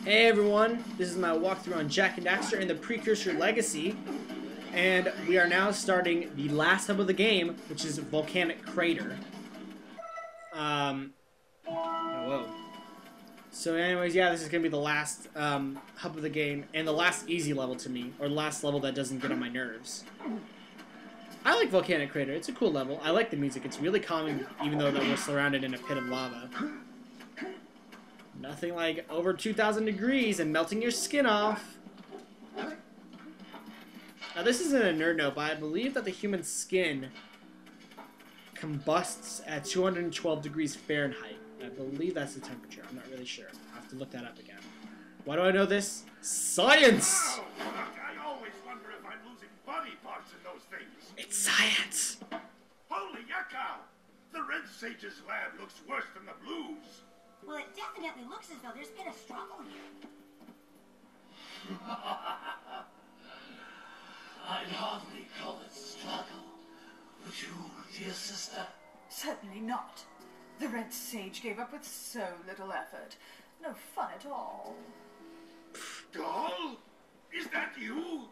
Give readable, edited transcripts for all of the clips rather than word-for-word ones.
Hey everyone, this is my walkthrough on Jak and Daxter and the Precursor Legacy, and we are now starting the last hub of the game, which is Volcanic Crater. Whoa. So anyways, yeah, this is going to be the last hub of the game, and the last easy level to me, or the last level that doesn't get on my nerves. I like Volcanic Crater, it's a cool level. I like the music, it's really calming, even though that we're surrounded in a pit of lava. Nothing like over 2,000 degrees and melting your skin off. Now this isn't a nerd note, but I believe that the human skin combusts at 212 degrees Fahrenheit. I believe that's the temperature. I'm not really sure. I'll have to look that up again. Why do I know this? Science! Oh, I always wonder if I'm losing body parts in those things. It's science! Holy yuccow! The Red Sage's lab looks worse than the Blues. Well, it definitely looks as though there's been a struggle here. I'd hardly call it struggle. Would you, dear sister? Certainly not. The Red Sage gave up with so little effort. No fun at all. Doll? Is that you?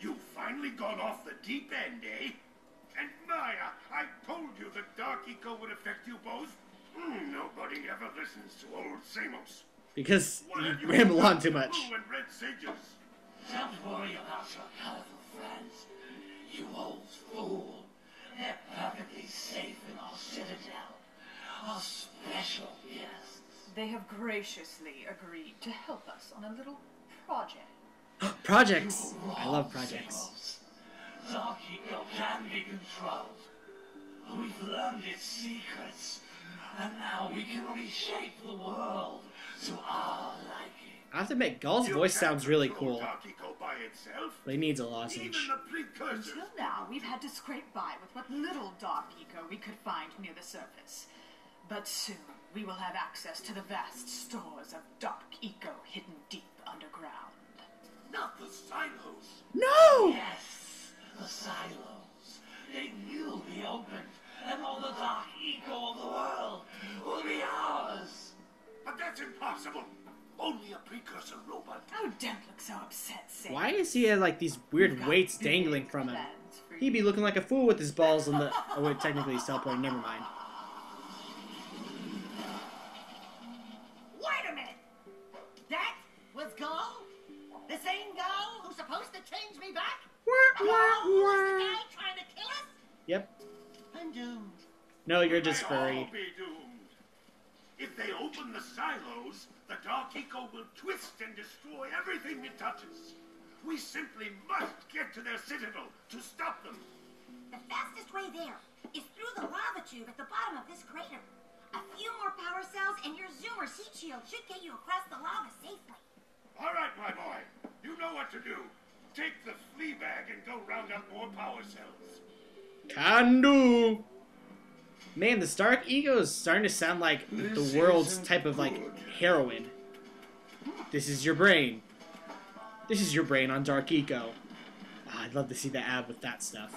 You've finally gone off the deep end, eh? And Maya, I told you that Dark Eco would affect you both. Nobody ever listens to old Samos. Because you ramble on too much. Blue and Red Sages. Don't worry about your colorful friends. You old fool. They're perfectly safe in our citadel. Our special guests. They have graciously agreed to help us on a little project. Projects! I love projects. Dark Eco can be controlled. We've learned its secrets. And now we can reshape the world to our liking. I have to admit, Gull's voice sounds really cool. Dark Eco by itself. But he needs a lozenge. Even the Precursor. Until now, we've had to scrape by with what little Dark Eco we could find near the surface. But soon, we will have access to the vast stores of Dark Eco hidden deep underground. Not the silos. No! Yes, the silos. They will be opened, and all the Dark Eco of the world will be ours. But that's impossible. Only a Precursor robot. Oh, don't look so upset, Sam. Why does he have like these weird weights dangling from him? He'd be looking like a fool with his balls on the... Oh wait, technically he's teleporting, never mind. Wait a minute! That was Gull? The same Gull who's supposed to change me back? Who was the guy trying to kill us? Yep. I'm doomed. No, you're just They'll furry. all be doomed. If they open the silos, the Dark Eco will twist and destroy everything it touches. We simply must get to their citadel to stop them. The fastest way there is through the lava tube at the bottom of this crater. A few more power cells and your Zoomer's heat shield should get you across the lava safely. All right, my boy. You know what to do. Take the flea bag and go round up more power cells. Can do! Man, the Dark Eco is starting to sound like the world's type of, like, heroin. This is your brain. This is your brain on Dark Eco. Ah, I'd love to see the ad with that stuff.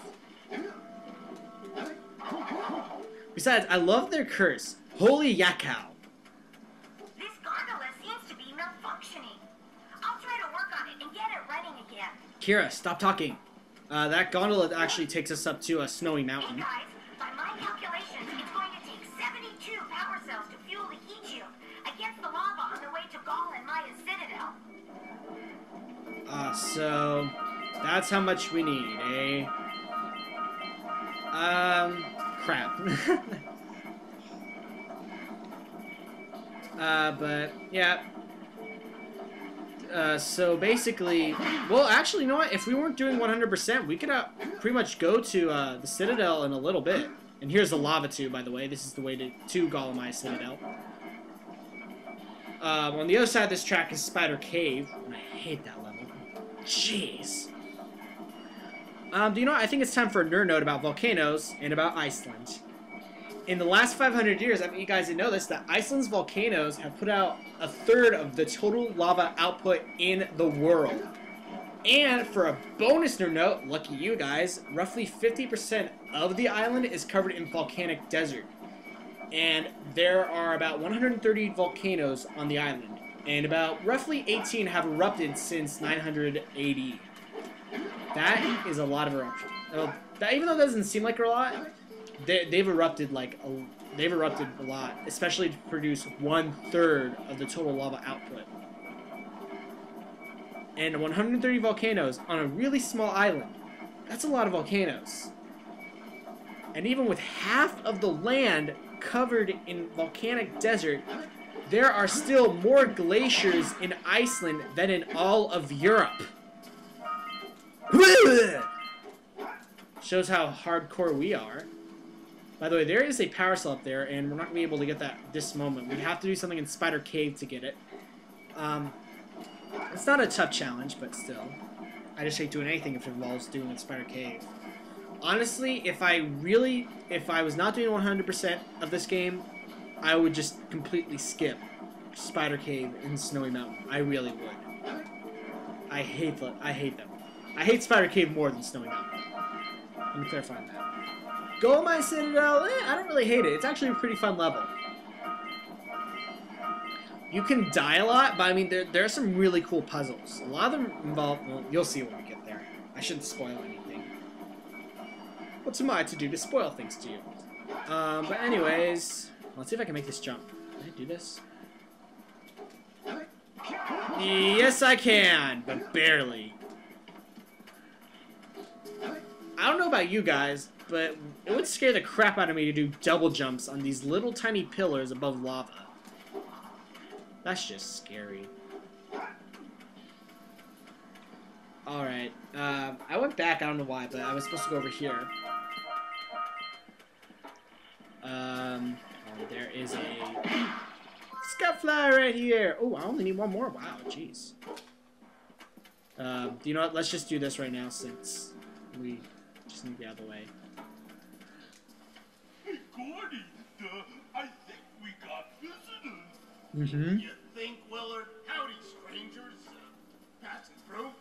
Besides, I love their curse. Holy yuccow. This gondola seems to be malfunctioning. I'll try to work on it and get it running again. Kira, stop talking. That gondola actually takes us up to a snowy Hey mountain. guys, by my calculations, it's going to take 72 power cells to fuel the heat shield against the lava on the way to Gull and Maya's citadel. So that's how much we need, eh? Crap. But, yeah. So basically, well, actually, you know what? If we weren't doing 100%, we could pretty much go to the Citadel in a little bit. And here's the lava tube, by the way. This is the way to Golemai's Citadel. On the other side of this track is Spider Cave. And I hate that level. Jeez. Do you know what? I think it's time for a nerd note about volcanoes and about Iceland. In the last 500 years, I bet you guys didn't know this, that Iceland's volcanoes have put out a third of the total lava output in the world. And for a bonus nerd note, lucky you guys, roughly 50% of the island is covered in volcanic desert. And there are about 130 volcanoes on the island. and about roughly 18 have erupted since 980. That is a lot of eruption. Even though it doesn't seem like a lot, they've erupted a lot, especially to produce 1/3 of the total lava output. And 130 volcanoes on a really small island. That's a lot of volcanoes. And even with half of the land covered in volcanic desert, there are still more glaciers in Iceland than in all of Europe. Shows how hardcore we are. By the way, there is a power cell up there, and we're not going to be able to get that this moment. We have to do something in Spider Cave to get it. It's not a tough challenge, but still. I just hate doing anything if it involves doing it in Spider Cave. Honestly, if I was not doing 100% of this game, I would just completely skip Spider Cave and Snowy Mountain. I really would. I hate them. I hate Spider Cave more than Snowy Mountain. Let me clarify that. Gold Mine Citadel, I don't really hate it. It's actually a pretty fun level. You can die a lot, but I mean, there are some really cool puzzles. A lot of them involve, well, you'll see when we get there. I shouldn't spoil anything. What's am I to do to spoil things to you? But anyways, let's see if I can make this jump. Can I do this? Yes, I can, but barely. I don't know about you guys, but it would scare the crap out of me to do double jumps on these little tiny pillars above lava. That's just scary. Alright, I went back, I don't know why, but I was supposed to go over here. There is a Scoutfly right here! Oh, I only need one more, wow, jeez. You know what, let's just do this right now since we just need to get out of the way. Hey, Gordy, I think we got visitors. Mm-hmm. You think, Willard? Howdy, strangers. Passing through?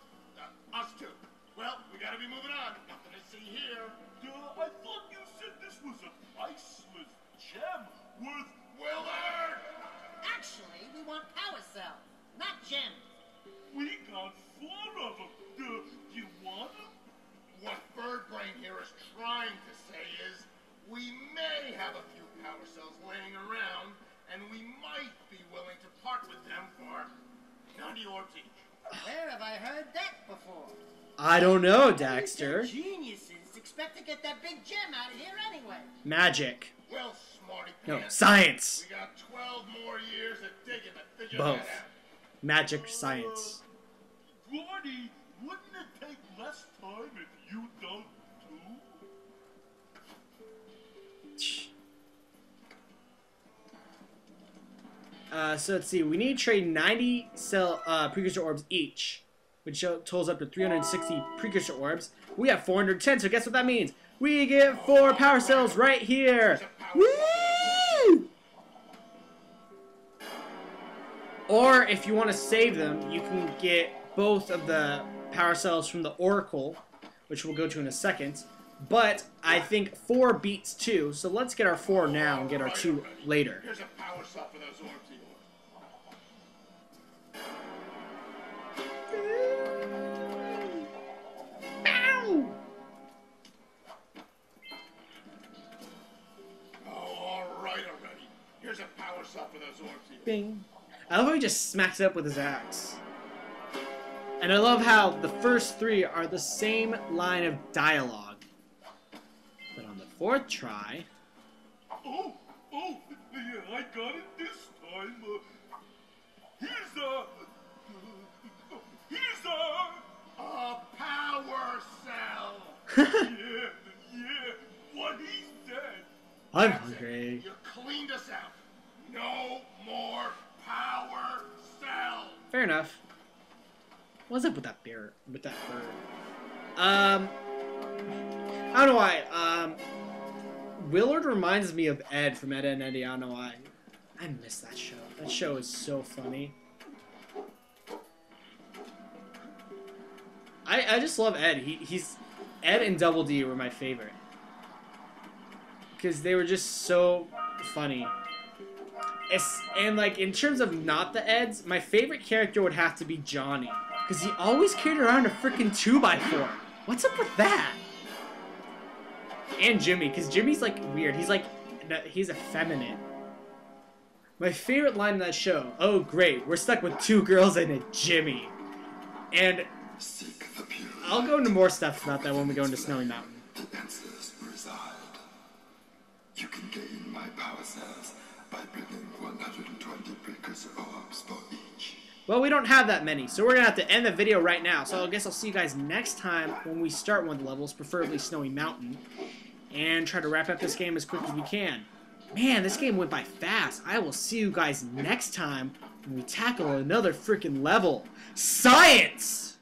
Us too. Well, we gotta be moving on. Nothing to see here. I thought you said this was a priceless gem worth... Willard! Actually, we want power cells, not gems. We got 4 of them. Do you want them? What Birdbrain here is trying to say is, we may have a few power cells laying around, and we might be willing to part with them for 90 orbs each. Where have I heard that before? I don't know, Daxter. Geniuses expect to get that big gem out of here anyway. Magic. Well, smarty No, pants. science. We got 12 more years of digging to figure Both. that out. Magic, science. Gordy, wouldn't it take less time if you dug too? So let's see. We need to trade 90 cell precursor orbs each, which totals up to 360 precursor orbs. We have 410, so guess what that means? We get 4 power cells right here. Woo! Or if you want to save them, you can get both of the power cells from the Oracle, which we'll go to in a second. But I think 4 beats 2, so let's get our 4 now and get our 2 later. Here's a power cell for those orbs of yours. Bow! Oh, all right already. Here's a power cell for those orbs of yours. Bing. I love how he just smacks it up with his axe. And I love how the first 3 are the same line of dialogue. But on the 4th try... Oh, yeah, I got it this time. Here's A power cell! yeah, what he said. I'm That's it. hungry. You cleaned us out. No more power cells. Fair enough. What's up with that bear? With that bird? I don't know why. Willard reminds me of Ed from Ed and Eddy. I don't know why. I miss that show. That show is so funny. I just love Ed. He's Ed and Double D were my favorite because they were just so funny. And like in terms of not the Eds, my favorite character would have to be Johnny, because he always carried around a freaking 2x4. What's up with that? And Jimmy, because Jimmy's like weird. He's effeminate. My favorite line in that show. Oh great, we're stuck with 2 girls and a Jimmy. And I'll go into more stuff about that when we go into Snowy Mountain. The answers reside. You can gain my power cells by bringing 120 precursor orbs for each. Well, we don't have that many, so we're going to have to end the video right now. So I guess I'll see you guys next time when we start one of the levels, preferably Snowy Mountain, and try to wrap up this game as quick as we can. Man, this game went by fast. I will see you guys next time when we tackle another freaking level. Science!